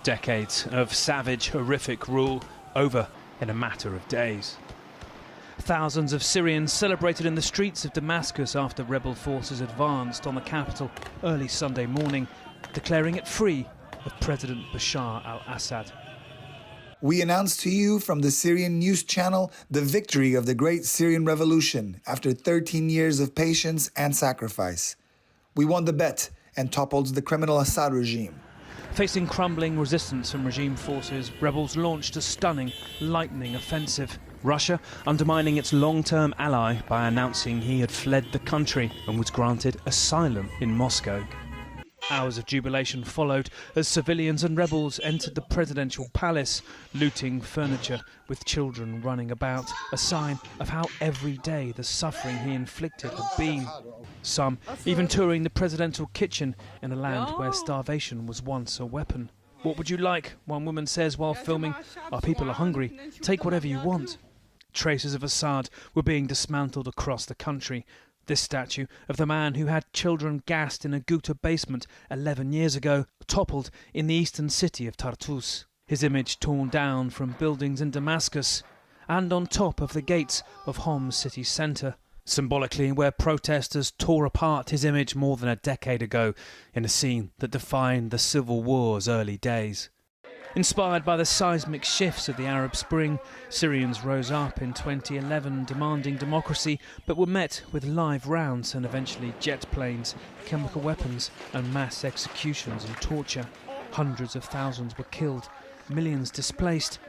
Decades of savage, horrific rule over in a matter of days. Thousands of Syrians celebrated in the streets of Damascus after rebel forces advanced on the capital early Sunday morning, declaring it free of President Bashar al-Assad. We announce to you from the Syrian news channel the victory of the great Syrian revolution after 13 years of patience and sacrifice. We won the bet and toppled the criminal Assad regime. Facing crumbling resistance from regime forces, rebels launched a stunning, lightning offensive. Russia undermining its long-term ally by announcing he had fled the country and was granted asylum in Moscow. Hours of jubilation followed as civilians and rebels entered the presidential palace, looting furniture with children running about, a sign of how everyday the suffering he inflicted had been. Some even touring the presidential kitchen in a land where starvation was once a weapon. "What would you like?" one woman says while filming. "Our people are hungry. Take whatever you want." Traces of Assad were being dismantled across the country. This statue of the man who had children gassed in a Ghouta basement 11 years ago toppled in the eastern city of Tartus. His image torn down from buildings in Damascus and on top of the gates of Hom's city centre, symbolically where protesters tore apart his image more than a decade ago in a scene that defined the civil war's early days. Inspired by the seismic shifts of the Arab Spring, Syrians rose up in 2011 demanding democracy, but were met with live rounds and eventually jet planes, chemical weapons and mass executions and torture. Hundreds of thousands were killed, millions displaced.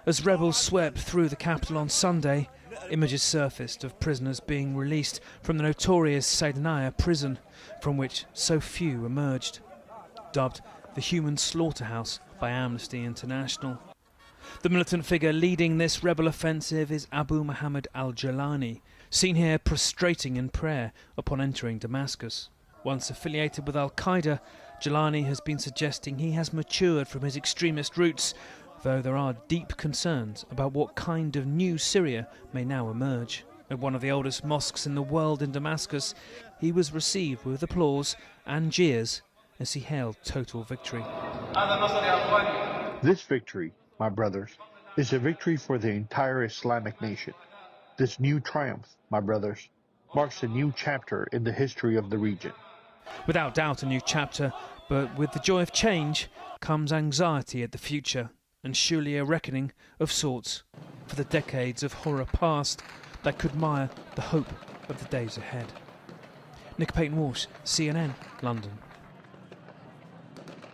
As rebels swept through the capital on Sunday, images surfaced of prisoners being released from the notorious Sednaya prison, from which so few emerged. Dubbed the human slaughterhouse by Amnesty International. The militant figure leading this rebel offensive is Abu Muhammad al-Jalani, seen here prostrating in prayer upon entering Damascus. Once affiliated with Al-Qaeda, Jalani has been suggesting he has matured from his extremist roots, though there are deep concerns about what kind of new Syria may now emerge. At one of the oldest mosques in the world in Damascus, he was received with applause and jeers as he hailed total victory. This victory, my brothers, is a victory for the entire Islamic nation. This new triumph, my brothers, marks a new chapter in the history of the region. Without doubt a new chapter, but with the joy of change comes anxiety at the future, and surely a reckoning of sorts for the decades of horror past that could mar the hope of the days ahead. Nick Payton-Walsh, CNN, London.